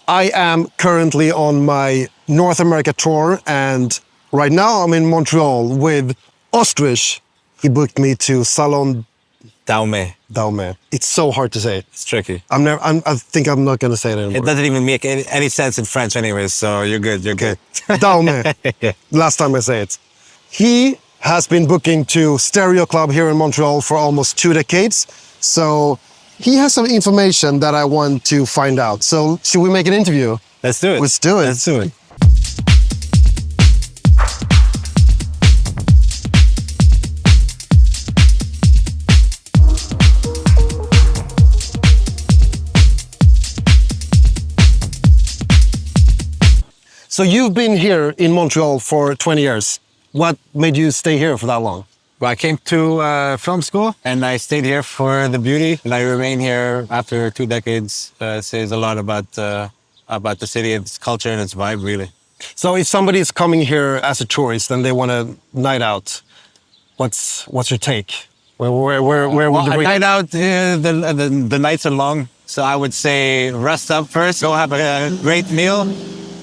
I am currently on my North America tour, and right now I'm in Montreal with Ostrich. He booked me to Salon Daume. It's so hard to say. It's tricky. I think I'm not gonna say it anymore. It doesn't even make any sense in French anyways, so you're good, you're good. Daume. Yeah. Last time I say it. He has been booking to Stereo Club here in Montreal for almost 2 decades. So he has some information that I want to find out. So should we make an interview? Let's do it. Let's do it. Let's do it. So you've been here in Montreal for 20 years. What made you stay here for that long? Well, I came to film school and I stayed here for the beauty, and I remain here after 2 decades. Says a lot about the city, its culture, and its vibe, really. So if somebody is coming here as a tourist and they want a night out, what's your take? Where would A the night out, the nights are long, so I would say rest up first, go have a great meal,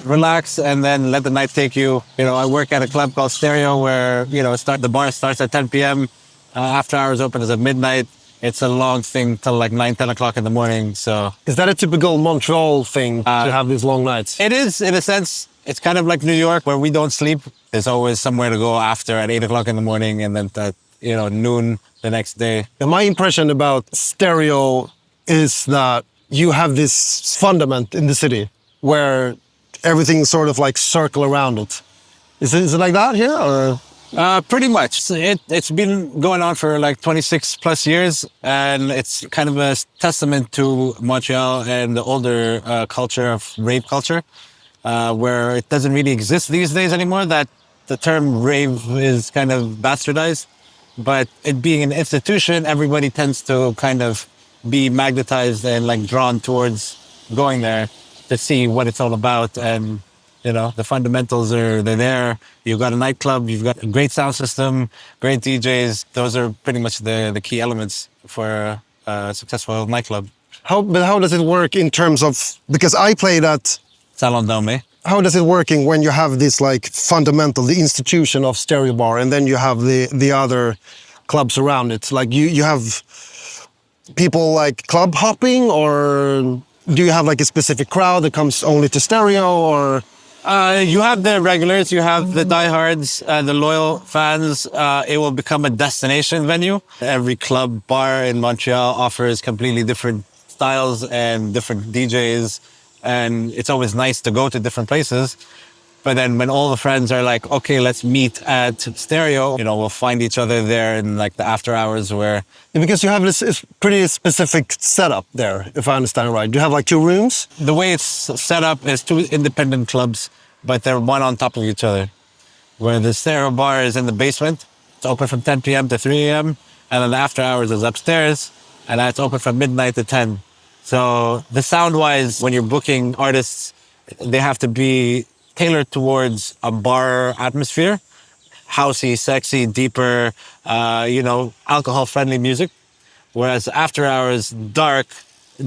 relax, and then let the night take you. You know, I work at a club called Stereo where, you know, the bar starts at 10 p.m. After hours open is at midnight. It's a long thing till like 9, 10 o'clock in the morning. So Is that a typical Montreal thing to have these long nights? it is, in a sense. It's kind of like New York where we don't sleep. There's always somewhere to go after at 8 o'clock in the morning, and then at, you know, noon the next day. And my impression about Stereo is that you have this fundament in the city where everything sort of like circle around it. Is it like that here? Or? Pretty much. It's been going on for like 26 plus years, and it's kind of a testament to Montreal and the older culture of rave culture, where it doesn't really exist these days anymore. That the term rave is kind of bastardized, but it being an institution, everybody tends to kind of be magnetized and like drawn towards going there to see what it's all about. And, you know, the fundamentals they're there. You've got a nightclub, you've got a great sound system, great DJs. Those are pretty much the key elements for a successful nightclub. But how does it work in terms of, because I played at Salon Daume. How does it working when you have this like fundamental, the institution of Stereo Bar, and then you have the other clubs around it? Like you have people like club hopping, or do you have like a specific crowd that comes only to Stereo, or? You have the regulars, you have the diehards, the loyal fans. It will become a destination venue. Every club, bar in Montreal offers completely different styles and different DJs. And it's always nice to go to different places. But then when all the friends are like, okay, let's meet at Stereo, you know, we'll find each other there in like the after hours where... Because you have this pretty specific setup there, if I understand it right. Do you have like 2 rooms? The way it's set up is 2 independent clubs, but they're one on top of each other. Where the Stereo Bar is in the basement. It's open from 10 p.m. to 3 a.m. And then the after hours is upstairs, and that's open from midnight to 10. So the sound-wise, when you're booking artists, they have to be tailored towards a bar atmosphere. Housey, sexy, deeper, you know, alcohol-friendly music. Whereas after hours, dark,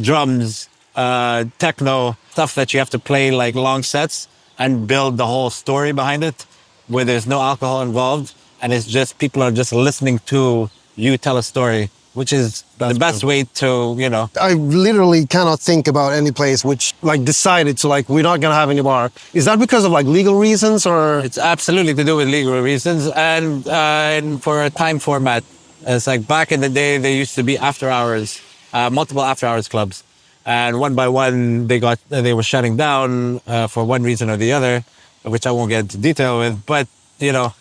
drums, techno, stuff that you have to play like long sets and build the whole story behind it, where there's no alcohol involved. And it's just, people are just listening to you tell a story, which is the best way to, you know. I literally cannot think about any place which like decided to like, we're not gonna have any bar. Is that because of like legal reasons, or? It's absolutely to do with legal reasons and for a time format. It's like back in the day, there used to be after hours, multiple after hours clubs. And one by one, they were shutting down for one reason or the other, which I won't get into detail with. But, you know,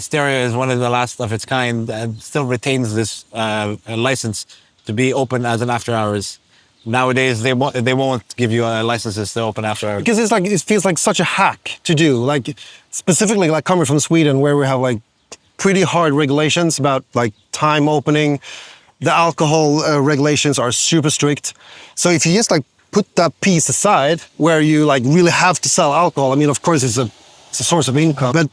Stereo is one of the last of its kind and still retains this license to be open as an after hours. Nowadays, they won't give you licenses to open after hours. Because it's like, it feels like such a hack to do. Like specifically like coming from Sweden, where we have like pretty hard regulations about like time opening. The alcohol regulations are super strict. So if you just like put that piece aside where you like really have to sell alcohol, I mean, of course it's a source of income, but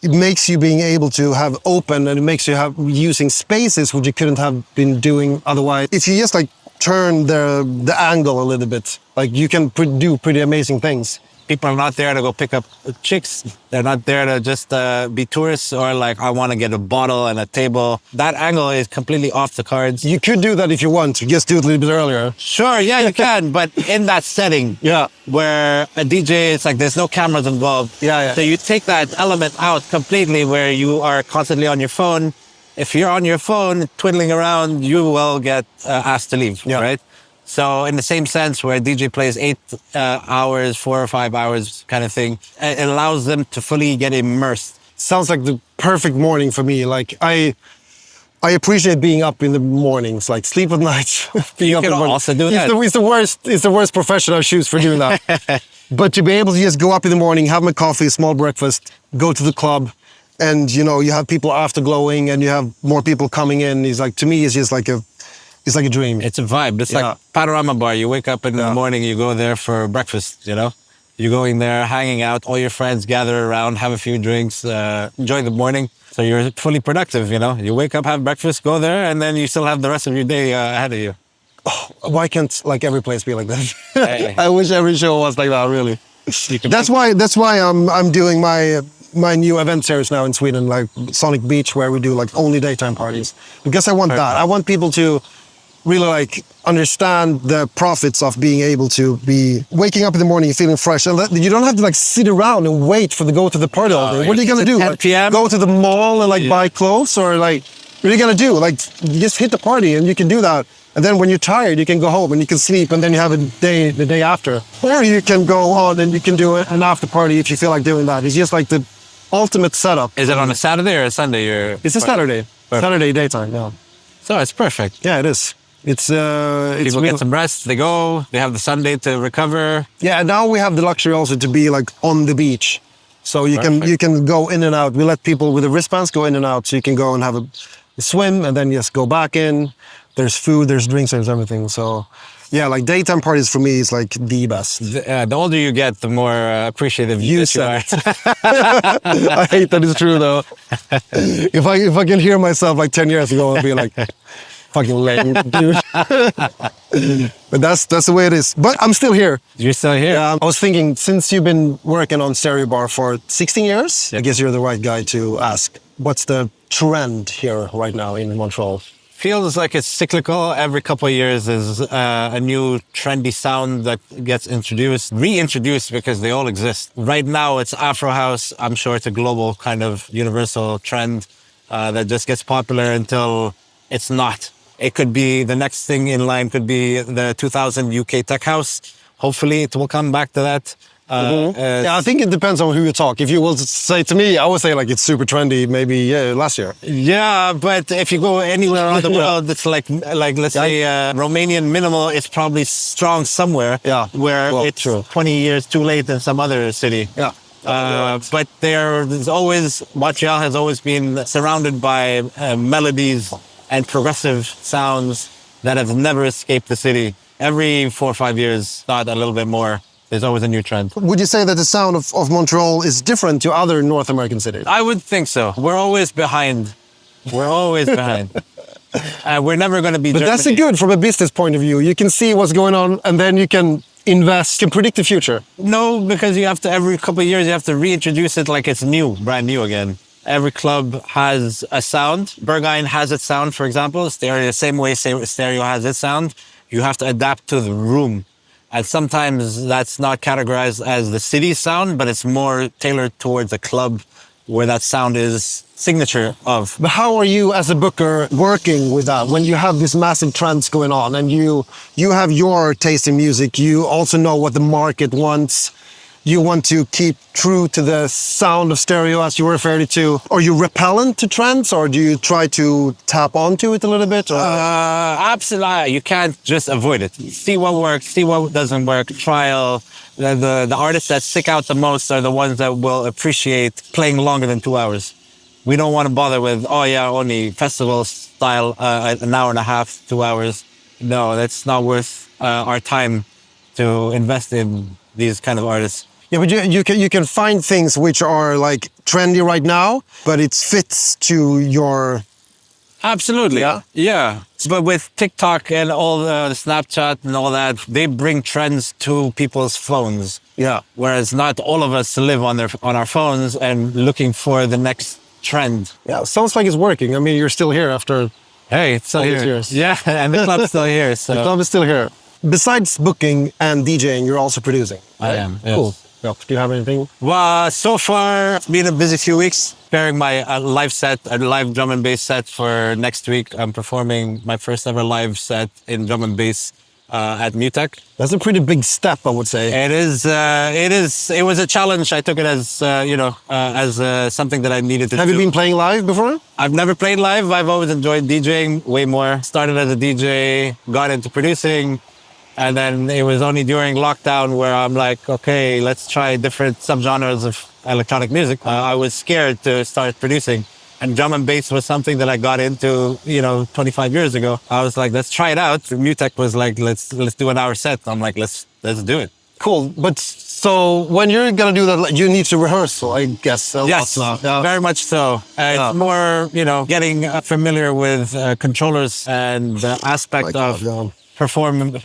it makes you being able to have open, and it makes you have using spaces which you couldn't have been doing otherwise. If you just like turn the angle a little bit. Like you can do pretty amazing things. People are not there to go pick up chicks. They're not there to just be tourists or like, I want to get a bottle and a table. That angle is completely off the cards. You could do that if you want. Just do it a little bit earlier. Sure, yeah, you can. But in that setting, Yeah. where a DJ, it's like there's no cameras involved. Yeah. So you take that element out completely where you are constantly on your phone. If you're on your phone twiddling around, you will get asked to leave, Yeah. right? So in the same sense where a DJ plays 8 hours, 4 or 5 hours kind of thing, it allows them to fully get immersed. Sounds like the perfect morning for me. Like I appreciate being up in the mornings, like sleep at night. Being You up can in the morning. also do that. It's the worst profession I choose for doing that. But to be able to just go up in the morning, have my coffee, small breakfast, go to the club, and you know you have people afterglowing, and you have more people coming in. It's like, to me, it's just like a dream. It's a vibe. It's Yeah. like Panorama Bar. You wake up in the morning, you go there for breakfast, you know? You're going there, hanging out, all your friends gather around, have a few drinks, enjoy the morning. So you're fully productive, you know? You wake up, have breakfast, go there, and then you still have the rest of your day ahead of you. Why can't like every place be like that? Hey. I wish every show was like that. Really. You can That's why I'm doing my new event series now in Sweden, like Sonic Beach, where we do like only daytime parties. Because I want that. I want people to really like understand the profits of being able to be waking up in the morning feeling fresh, and that you don't have to like sit around and wait for the go to the party all day. What are you gonna do? 10 Like, p.m.? go to the mall and like buy clothes, or like what are you gonna do? Like you just hit the party and you can do that. And then when you're tired, you can go home and you can sleep, and then you have the day after. Or you can go on and you can do an after party if you feel like doing that. It's just like the ultimate setup. Is it on a Saturday or a Sunday? It's a Saturday. Perfect. Saturday daytime, yeah. So it's perfect. Yeah, it is. It's People real- get some rest, they go, they have the Sunday to recover. Yeah, now we have the luxury also to be like on the beach. So you Perfect. can go in and out. We let people with the wristbands go in and out, so you can go and have a swim and then just go back in. There's food, there's drinks, there's everything. So yeah, like daytime parties for me is like the best. The older you get, the more appreciative you said are. I hate that it's true though. If I can hear myself like 10 years ago, I'll be like, fucking lame, dude. But that's the way it is. But I'm still here. You're still here. I was thinking, since you've been working on Stereo Bar for 16 years, I guess you're the right guy to ask. What's the trend here right now in Montreal? Feels like it's cyclical. Every couple of years is a new trendy sound that gets reintroduced because they all exist. Right now it's Afro House. I'm sure it's a global kind of universal trend that just gets popular until it's not. It could be the next thing in line could be the 2000 UK Tech House. Hopefully it will come back to that. Yeah, I think it depends on who you talk. If you will say to me, I would say like it's super trendy maybe last year. Yeah, but if you go anywhere around the world, it's like let's say Romanian minimal is probably strong somewhere. Yeah, where well, it's true. 20 years too late in some other city. Yeah. But there's always Montreal has always been surrounded by melodies and progressive sounds that have never escaped the city. Every 4 or 5 years, not a little bit more. There's always a new trend. Would you say that the sound of Montreal is different to other North American cities? I would think so. We're always behind. We're always behind. We're never going to be. But Germany. that's good from a business point of view. You can see what's going on, and then you can invest, you can predict the future. No, because you have to, every couple of years, you have to reintroduce it like it's new, brand new again. Every club has a sound. Berghain has its sound, for example. Stereo, the same way Stereo has its sound. You have to adapt to the room. And sometimes that's not categorized as the city's sound, but it's more tailored towards a club where that sound is signature of. But how are you as a booker working with that when you have these massive trends going on and you have your taste in music, you also know what the market wants, you want to keep true to the sound of stereo as you referred to? Are you repellent to trends, or do you try to tap onto it a little bit? Absolutely. You can't just avoid it. See what works, see what doesn't work, trial. The artists that stick out the most are the ones that will appreciate playing longer than 2 hours. We don't want to bother with, oh yeah, only festival style, an hour and a half, 2 hours. No, that's not worth our time to invest in these kind of artists. Yeah, but you can find things which are like trendy right now, but it fits to your Absolutely. Yeah? Yeah. But with TikTok and all the Snapchat and all that, they bring trends to people's phones. Yeah. Whereas not all of us live on our phones and looking for the next trend. Yeah, sounds like it's working. I mean, you're still here after Hey, it's still all these here. years. Yeah, and the club's still here. The So club is still here. Besides booking and DJing, you're also producing. I am. Yes. Cool. Yeah. Do you have anything? Well, so far it's been a busy few weeks. Preparing my live set, a live drum and bass set for next week. I'm performing my first ever live set in drum and bass at Mutec. That's a pretty big step, I would say. It is. It was a challenge. I took it as something that I needed to do. Have you been playing live before? I've never played live. I've always enjoyed DJing way more. Started as a DJ, got into producing, and then it was only during lockdown where I'm like, okay, let's try different subgenres of electronic music. I was scared to start producing. And drum and bass was something that I got into, 25 years ago. I was like, let's try it out. Mutec was like, let's do an hour set. I'm like, let's do it. Cool. But so when you're gonna do that, you need to rehearsal, I guess. Yes, Yeah. very much so. Yeah. It's more, getting familiar with controllers and the aspect of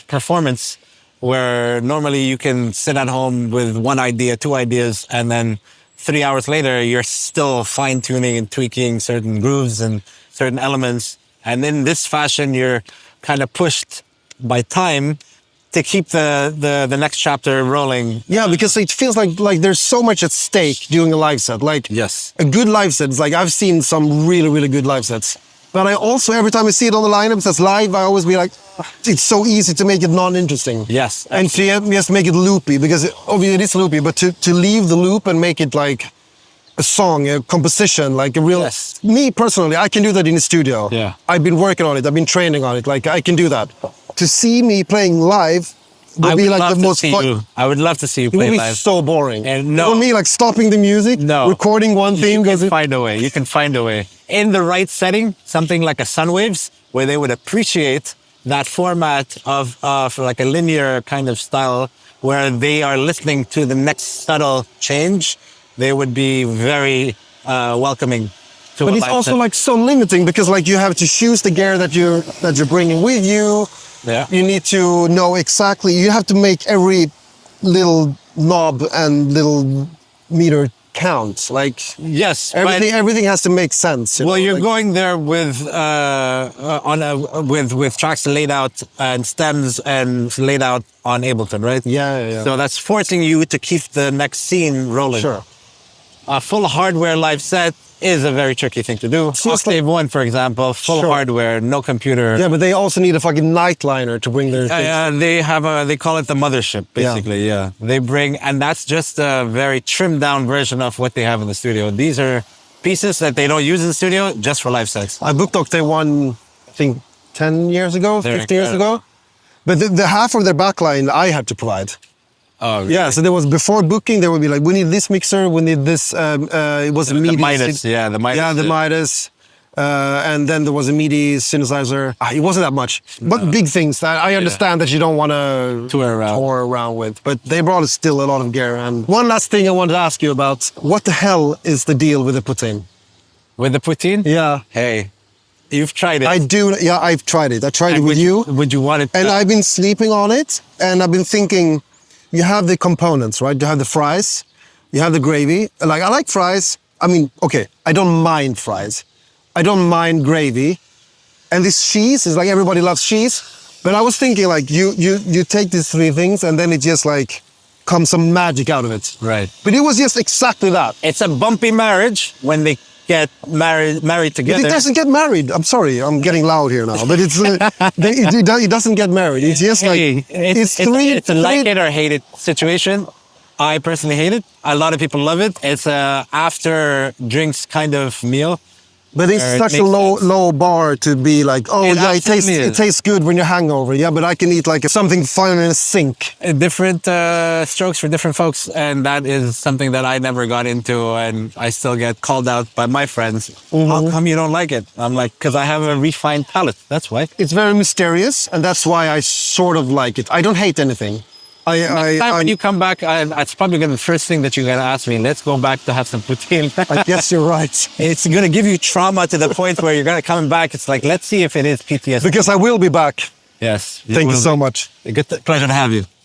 performance, where normally you can sit at home with one idea, two ideas, and then 3 hours later, you're still fine-tuning and tweaking certain grooves and certain elements. And in this fashion, you're kind of pushed by time to keep the next chapter rolling. Yeah, because it feels like there's so much at stake doing a live set. Like Yes. a good live set. It's like I've seen some really, really good live sets. But I also, every time I see it on the lineup that's live, I always be like, it's so easy to make it non-interesting. Yes. And to just make it loopy, because obviously it is loopy, but to leave the loop and make it like a song, a composition, like a real... Yes. Me personally, I can do that in the studio. Yeah. I've been working on it. I've been training on it. Like I can do that. To see me playing live would be like the most fun. I would love to see you It would play be live. so boring. And no. For me, like stopping the music, No. recording one theme, You because can find a way. You can find a way. In the right setting, something like a Sunwaves, where they would appreciate that format of like a linear kind of style, where they are listening to the next subtle change, they would be very welcoming to But a it's live also set. like so limiting, because like you have to choose the gear that you're bringing with you. Yeah. You need to know exactly. You have to make every little knob and little meter count. Like Yes, but- everything has to make sense. Well, you're like, going there with with tracks laid out and stems and laid out on Ableton, right? Yeah. So that's forcing you to keep the next scene rolling. Sure. A full hardware live set is a very tricky thing to do. just Octave One, for example, full Sure. hardware, no computer. Yeah, but they also need a fucking nightliner to bring their things. They call it the mothership, basically. Yeah. They bring, and that's just a very trimmed down version of what they have in the studio. These are pieces that they don't use in the studio just for live sets. I booked Octave One, I think 10 years ago, They're 15 years incredible. ago. But the half of their backline I had to provide. Oh, Yeah, so there was, before booking, there would be like, we need this mixer, we need this, it was a The MIDI. Midas, yeah, the Midas. Yeah, the Midas. And then there was a MIDI synthesizer. It wasn't that much, but big things that I understand that you don't want to tour around with. But they brought us still a lot of gear. And one last thing I wanted to ask you about: what the hell is the deal with the poutine? With the poutine? Yeah, Hey, you've tried it. I do. Yeah, I've tried it. I tried it with you, Would you want it? and I've been sleeping on it. And I've been thinking, you have the components, right? You have the fries, you have the gravy. Like I like fries. I mean, okay, I don't mind fries. I don't mind gravy. And this cheese is like, everybody loves cheese. But I was thinking like you take these three things and then it just like comes some magic out of it. Right. But it was just exactly that. It's a bumpy marriage when they get married But together. it doesn't get married. I'm sorry, I'm getting loud here now. But it's it doesn't get married. It's just like Hey, it's a like it or hate it situation. I personally hate it. A lot of people love it. It's a after drinks kind of meal. But it's It such a makes low sense. low bar to be like, oh It yeah, absolutely it is. tastes good when you're hangover. Yeah, but I can eat like something fun in a sink. Different strokes for different folks, and that is something that I never got into, and I still get called out by my friends. How come you don't like it? I'm like, because I have a refined palate. That's why. It's very mysterious, and that's why I sort of like it. I don't hate anything. Next time when you come back, it's probably going to be the first thing that you're going to ask me. Let's go back to have some poutine. I guess you're right. It's going to give you trauma to the point where you're going to come back. It's like, let's see if it is PTSD. Because I will be back. Yes. Thank you so much. Pleasure to have you.